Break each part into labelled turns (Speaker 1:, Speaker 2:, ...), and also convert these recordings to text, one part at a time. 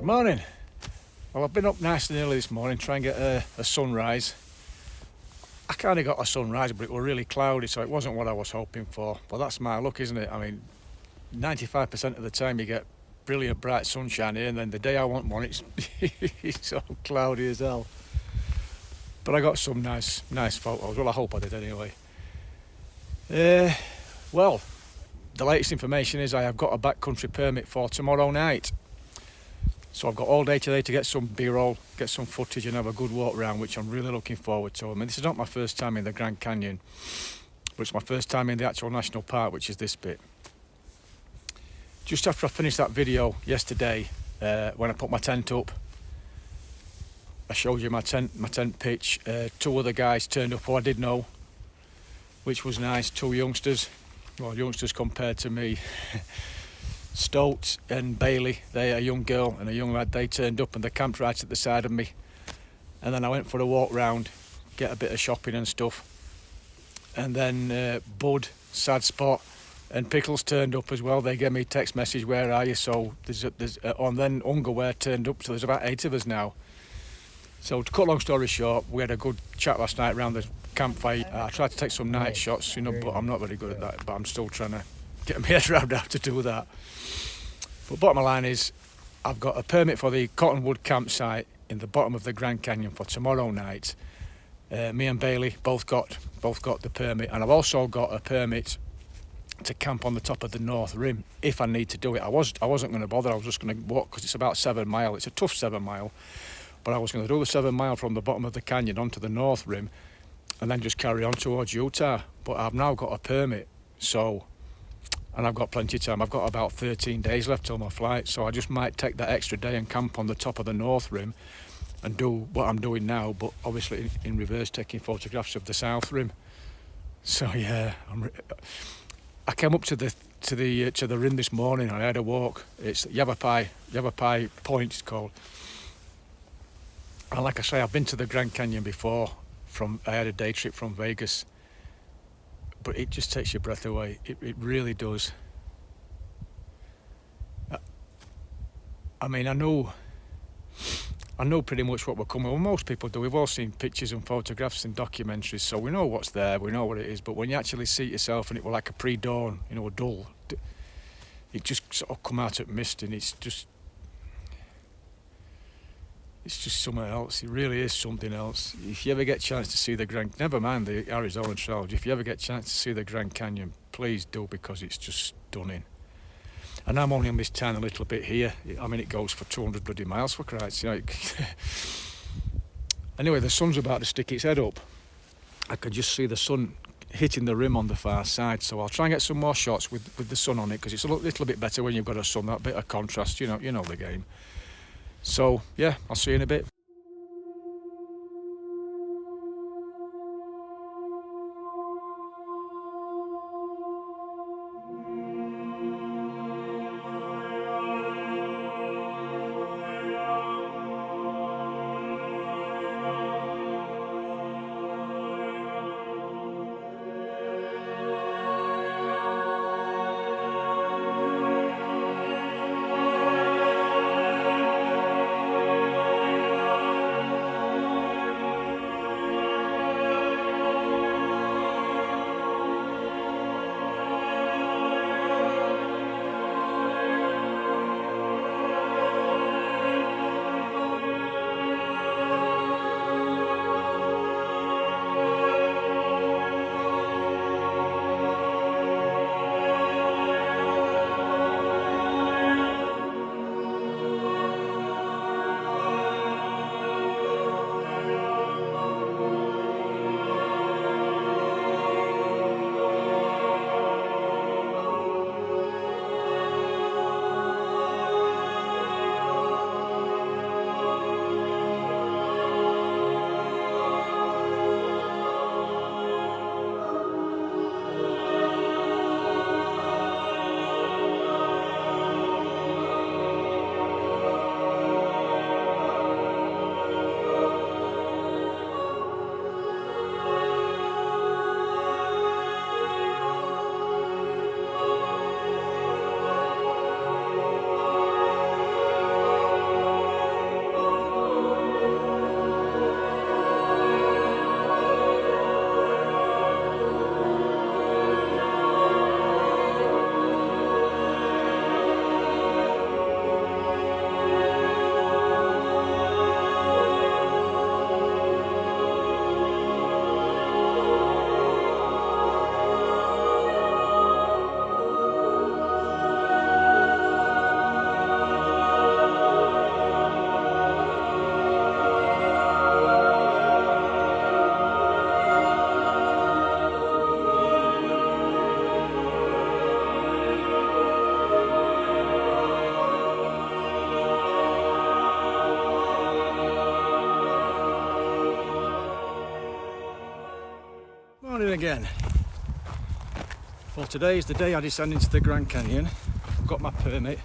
Speaker 1: Morning. Well, I've been up nice and early this morning trying to get a sunrise. I kind of got a sunrise, but it was really cloudy, so it wasn't what I was hoping for. But that's my luck, isn't it? I mean, 95% of the time you get brilliant bright sunshine here, and then the day I want one, it's it's so cloudy as hell. But I got some nice photos. Well, I hope I did anyway. Well, the latest information is I have got a backcountry permit for tomorrow night. So I've got all day today to get some B-roll, get some footage and have a good walk around, which I'm really looking forward to. I mean, this is not my first time in the Grand Canyon, but it's my first time in the actual national park, which is this bit. Just after I finished that video yesterday, when I put my tent up, I showed you my tent pitch. Two other guys turned up who I did know, which was nice. Two youngsters, well, youngsters compared to me. Stokes and Bailey, they a young girl and a young lad, they turned up and they camped right at the side of me. And then I went for a walk round, get a bit of shopping and stuff. And then Bud, Sad Spot, and Pickles turned up as well. They gave me a text message, where are you? So then Underwear turned up, so there's about 8 of us now. So to cut long story short, we had a good chat last night around the campfire. I tried to take some night shots, but I'm not very good at that, but I'm still trying to get my head around how to do that. But bottom line is, I've got a permit for the Cottonwood Campsite in the bottom of the Grand Canyon for tomorrow night. Me and Bailey both got the permit, and I've also got a permit to camp on the top of the North Rim if I need to do it. I wasn't going to bother. I was just going to walk, because it's about 7 mile. It's a tough 7 mile, but I was going to do the 7 mile from the bottom of the canyon onto the North Rim, and then just carry on towards Utah. But I've now got a permit, and I've got plenty of time. I've got about 13 days left till my flight, so I just might take that extra day and camp on the top of the North Rim and do what I'm doing now, but obviously in reverse, taking photographs of the South Rim. So yeah, I came up to the rim this morning and I had a walk. It's Yavapai Point, it's called. And like I say, I've been to the Grand Canyon before. I had a day trip from Vegas. But it just takes your breath away. It really does. I mean, I know pretty much what we're coming. Well, most people do. We've all seen pictures and photographs and documentaries, so we know what's there. We know what it is. But when you actually see it yourself, and it was like a pre-dawn, a dull, it just sort of come out at mist, and it's just something else. It really is something else. If you ever get a chance to see the never mind the Arizona Trail, if you ever get a chance to see the Grand Canyon, please do, because it's just stunning. And I'm only on this tiny little bit here. I mean, it goes for 200 bloody miles, for Christ's sake. Anyway, the sun's about to stick its head up. I could just see the sun hitting the rim on the far side, so I'll try and get some more shots with the sun on it, because it's a little bit better when you've got a sun, that bit of contrast, you know the game. So, yeah, I'll see you in a bit. again. Well, today is the day I descend into the Grand Canyon. I've got my permit.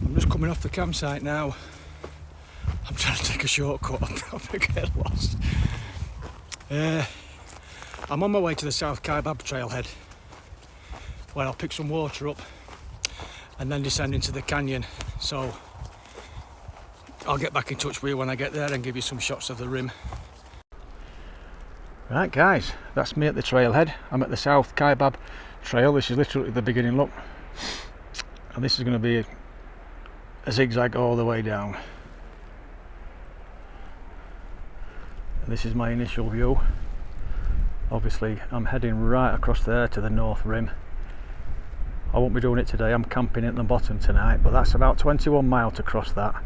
Speaker 1: I'm just coming off the campsite now. I'm trying to take a shortcut. I'm probably get lost. I'm on my way to the South Kaibab trailhead, where I'll pick some water up and then descend into the canyon. So I'll get back in touch with you when I get there and give you some shots of the rim. Right guys, that's me at the trailhead. I'm at the South Kaibab trail. This is literally the beginning, look. And this is going to be a zigzag all the way down. And this is my initial view. Obviously I'm heading right across there to the north rim. I won't be doing it today, I'm camping at the bottom tonight, but that's about 21 miles to cross that.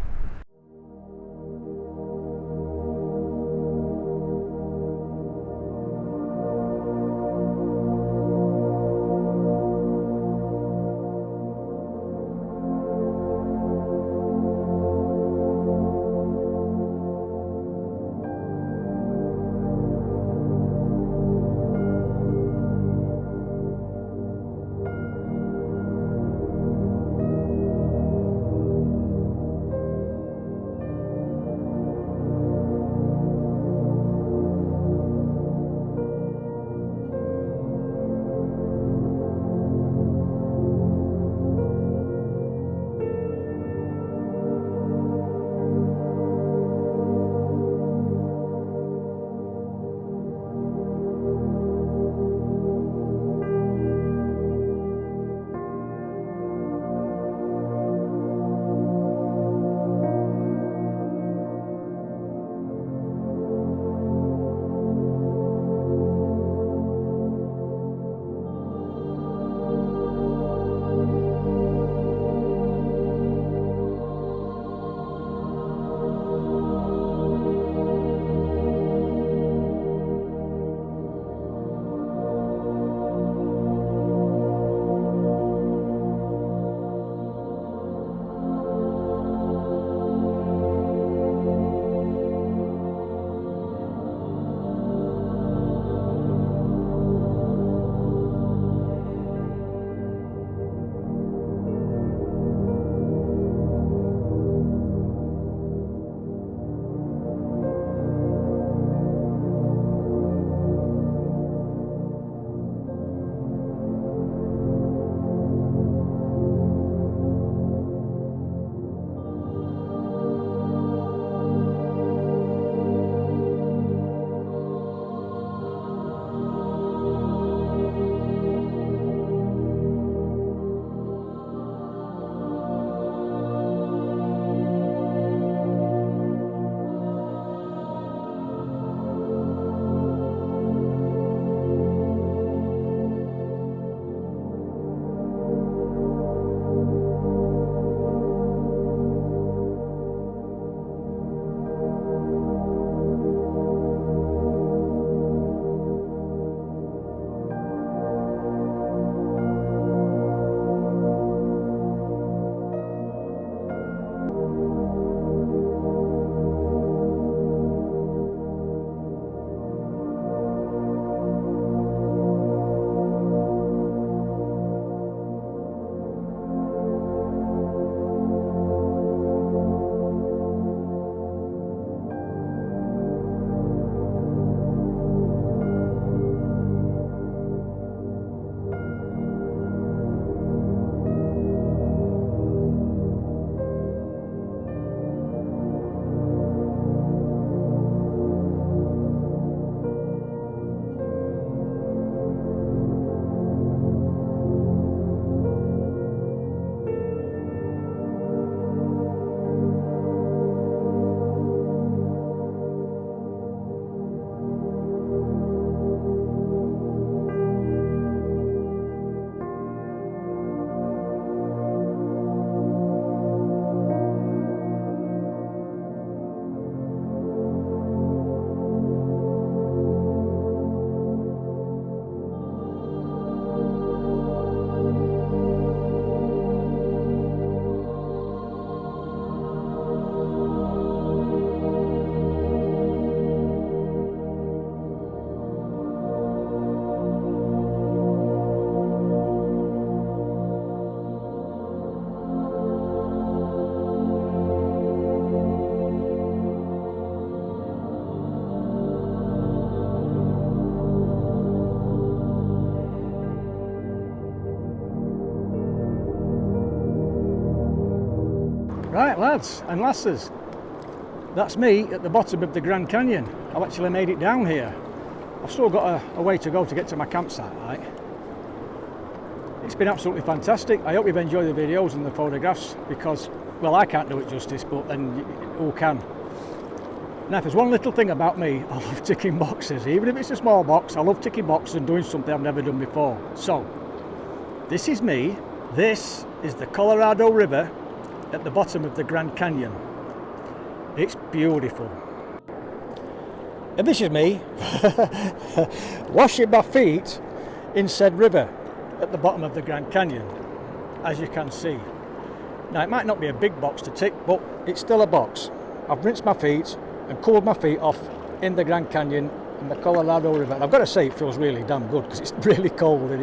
Speaker 2: Right, lads and lasses, that's me at the bottom of the Grand Canyon. I've actually made it down here. I've still got a way to go to get to my campsite, right? It's been absolutely fantastic. I hope you've enjoyed the videos and the photographs because, well, I can't do it justice, but then who can? Now, if there's one little thing about me, I love ticking boxes. Even if it's a small box, I love ticking boxes and doing something I've never done before. So, this is me. This is the Colorado River at the bottom of the Grand Canyon. It's beautiful. And this is me washing my feet in said river at the bottom of the Grand Canyon, as you can see. Now, it might not be a big box to tick, but it's still a box. I've rinsed my feet and cooled my feet off in the Grand Canyon in the Colorado River. And I've got to say, it feels really damn good because it's really cold and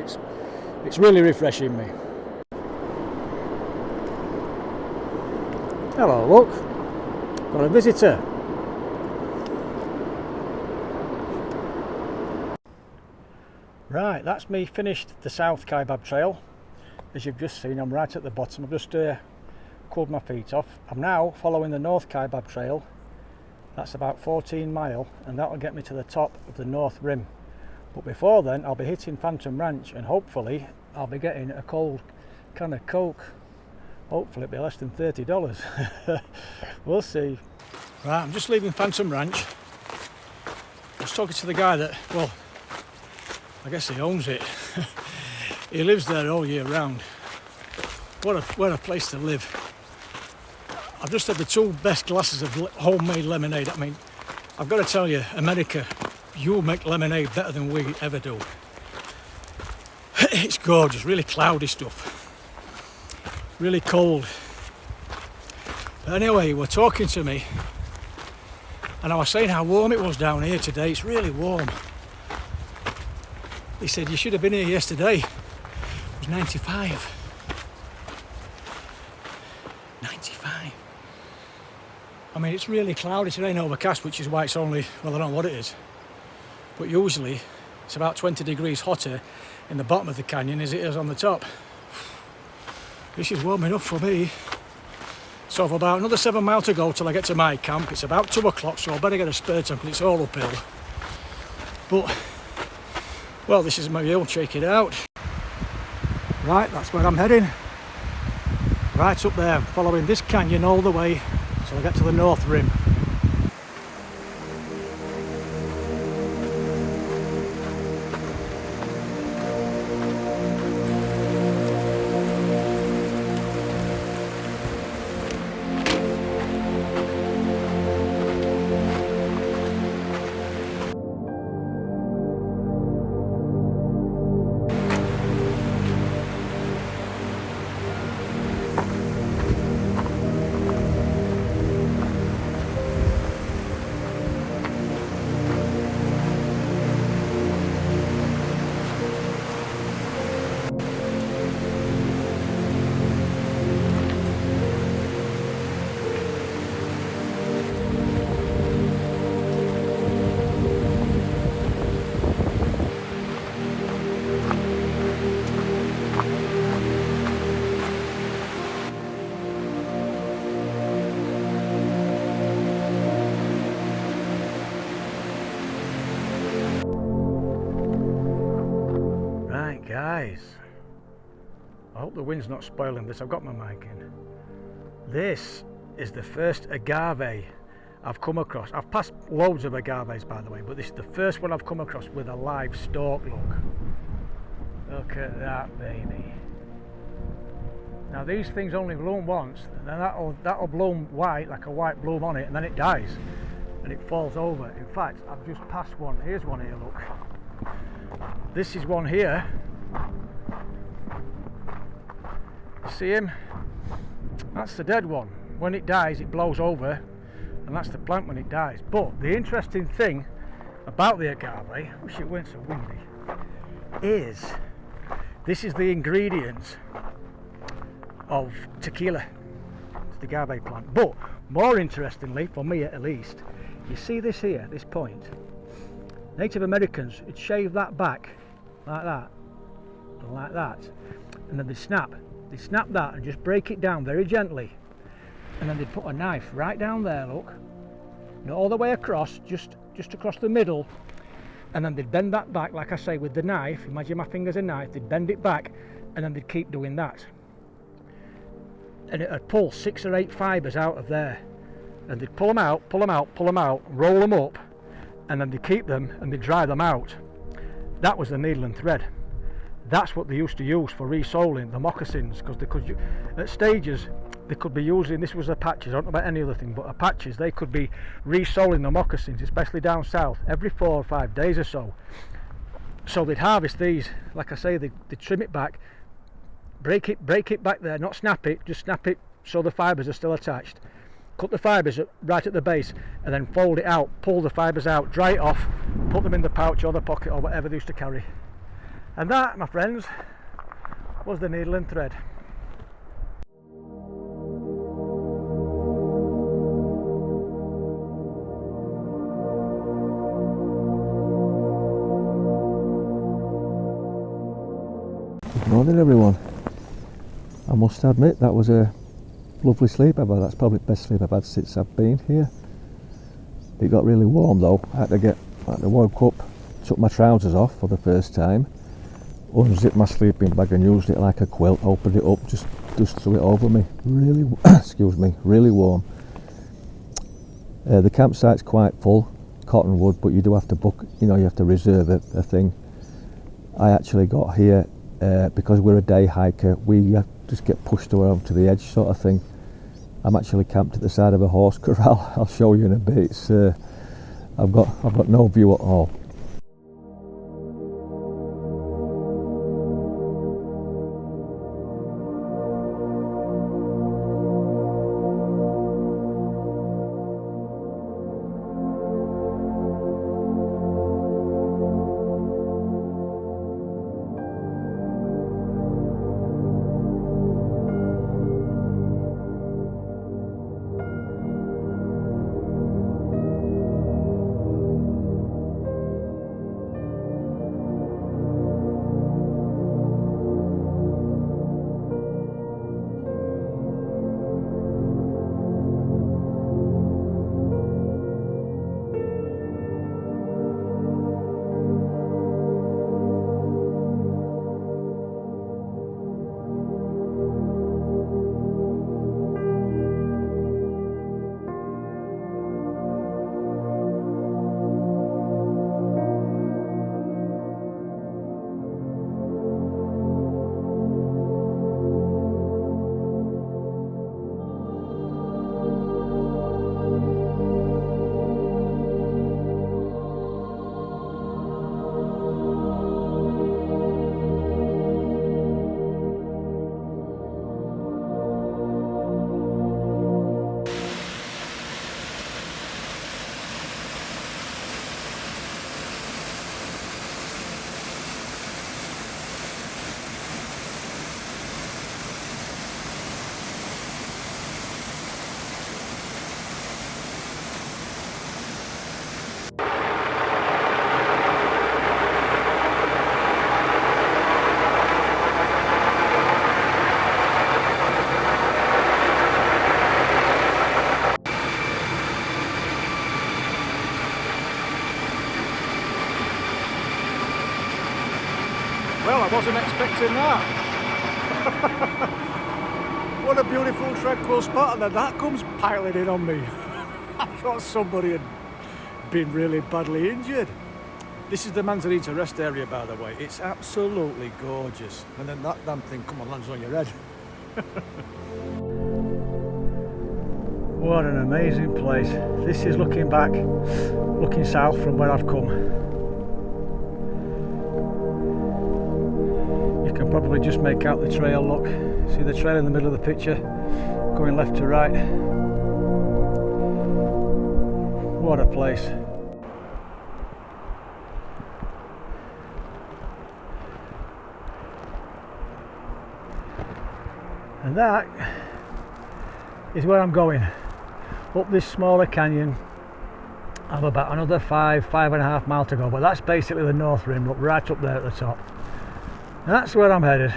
Speaker 2: it's really refreshing me. Hello, look, got a visitor. Right, that's me finished the South Kaibab Trail. As you've just seen, I'm right at the bottom. I've just cooled my feet off. I'm now following the North Kaibab Trail. That's about 14 mile, and that'll get me to the top of the North Rim. But before then, I'll be hitting Phantom Ranch, and hopefully I'll be getting a cold can of Coke. Hopefully it'll be less than $30. We'll see. Right, I'm just leaving Phantom Ranch. I was talking to the guy that, well, I guess he owns it. He lives there all year round. What a place to live. I've just had the 2 best glasses of homemade lemonade. I mean, I've got to tell you, America, you make lemonade better than we ever do. It's gorgeous, really cloudy stuff. Really cold. But anyway, he was talking to me and I was saying how warm it was down here today. It's really warm. He said, you should have been here yesterday. It was 95. 95. I mean, it's really cloudy today and overcast, which is why it's only, well, I don't know what it is. But usually it's about 20 degrees hotter in the bottom of the canyon as it is on the top. This is warm enough for me. So I've about another 7 miles to go till I get to my camp. It's about 2 o'clock, so I better get a spare tank because it's all uphill. But, well, this is my hill, check it out. Right, that's where I'm heading. Right up there, following this canyon all the way till I get to the North Rim. Guys, I hope the wind's not spoiling this. I've got my mic in. This is the first agave I've come across. I've passed loads of agaves, by the way, but this is the first one I've come across with a live stalk. Look at that, baby. Now these things only bloom once, and then that'll bloom white, like a white bloom on it, and then it dies and it falls over. In fact, I've just passed one. Here's one here, look. This is one here. See him? That's the dead one. When it dies, it blows over, and that's the plant when it dies. But the interesting thing about the agave, I wish it weren't so windy, is this is the ingredient of tequila. It's the agave plant. But more interestingly, for me at least, you see this here, this point. Native Americans would shave that back like that and like that, and then they snap that and just break it down very gently, and then they'd put a knife right down there, look, not all the way across, just across the middle, and then they'd bend that back, like I say, with the knife. Imagine my finger's a knife. They'd bend it back, and then they'd keep doing that, and it'd pull 6 or 8 fibres out of there, and they'd pull them out, roll them up, and then they'd keep them and they'd dry them out. That was the needle and thread. That's what they used to use for resoling the moccasins, because they could, at stages, they could be using, this was the patches, I don't know about any other thing, but the patches, they could be resoling the moccasins, especially down south, every 4 or 5 days or so. So they'd harvest these, like I say, they'd trim it back, break it back there, not snap it, just snap it so the fibres are still attached. Cut the fibres right at the base, and then fold it out, pull the fibres out, dry it off, put them in the pouch or the pocket or whatever they used to carry. And that, my friends, was the needle and thread.
Speaker 3: Good morning everyone. I must admit that was a lovely sleep I've had. That's probably the best sleep I've had since I've been here. It got really warm though. I woke up, took my trousers off for the first time, unzipped my sleeping bag and used it like a quilt, opened it up, just threw it over me. Really, excuse me, really warm. The campsite's quite full, Cottonwood, but you do have to book, you have to reserve a thing. I actually got here because we're a day hiker, we just get pushed around to the edge sort of thing. I'm actually camped at the side of a horse corral. I'll show you in a bit. It's, I've got no view at all.
Speaker 2: Well, I wasn't expecting that. What a beautiful tranquil spot, and then that comes piling in on me. I thought somebody had been really badly injured. This is the Manzanita rest area, by the way. It's absolutely gorgeous. And then that damn thing, come on, lands on your head. What an amazing place. This is looking back, looking south from where I've come. You can probably just make out the trail, look. See the trail in the middle of the picture, going left to right. What a place. And that is where I'm going, up this smaller canyon. I've about another 5.5 miles to go, but that's basically the north rim, look, right up there at the top. And that's where I'm headed.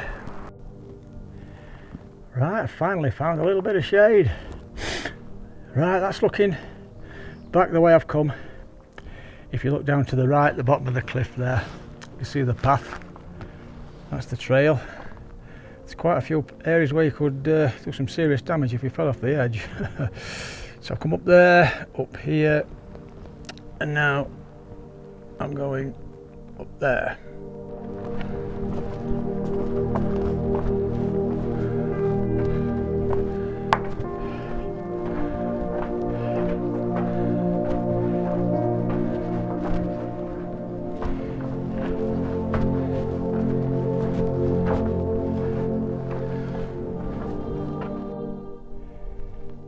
Speaker 2: Right, I finally found a little bit of shade. Right, that's looking back the way I've come. If you look down to the right, the bottom of the cliff there, you see the path. That's the trail. There's quite a few areas where you could do some serious damage if you fell off the edge. So I've come up there, up here, and now I'm going up there.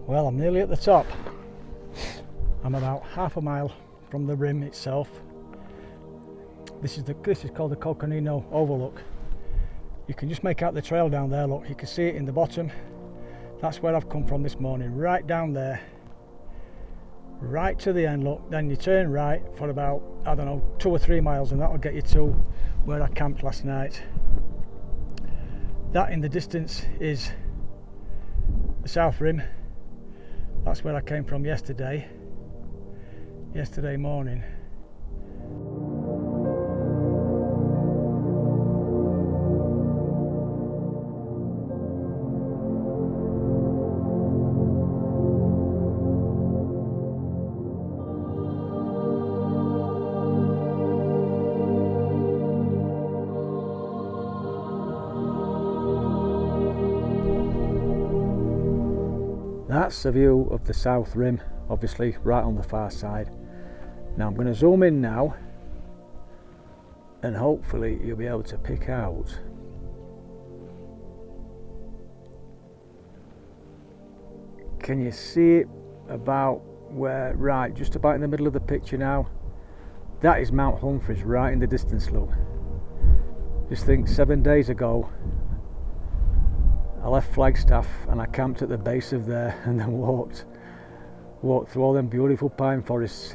Speaker 2: Well, I'm nearly at the top. I'm about half a mile from the rim itself. This is called the Coconino Overlook. You can just make out the trail down there. Look, you can see it in the bottom. That's where I've come from this morning, right down there, right to the end. Look, then you turn right for about, I don't know, 2 or 3 miles, and that'll get you to where I camped last night. That in the distance is the South Rim. That's where I came from yesterday morning. That's a view of the South Rim, obviously right on the far side. Now I'm going to zoom in now, and hopefully you'll be able to pick out can you see it about where, right just about in the middle of the picture now? That is Mount Humphreys right in the distance. Look, just think 7 days ago I left Flagstaff and I camped at the base of there and then walked through all them beautiful pine forests.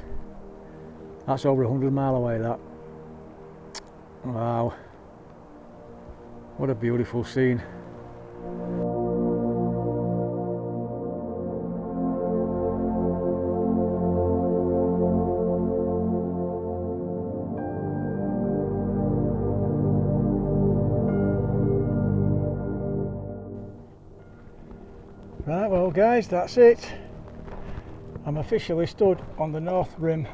Speaker 2: That's over 100 miles away, that. Wow, what a beautiful scene. Right, well guys, that's it. I'm officially stood on the north rim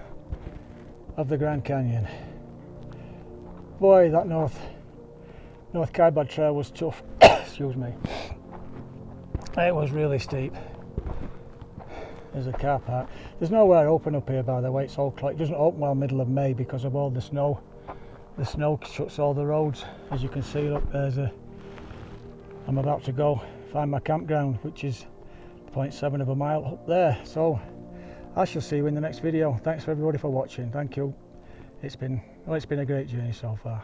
Speaker 2: of the Grand Canyon. Boy, that North Kaibab trail was tough. Excuse me. It was really steep. There's a car park. There's nowhere open up here, by the way. It's all closed. It doesn't open well middle of May because of all the snow. The snow shuts all the roads. As you can see, look, I'm about to go find my campground, which is 0.7 of a mile up there. So I shall see you in the next video. Thanks for everybody for watching. Thank you. It's been a great journey so far.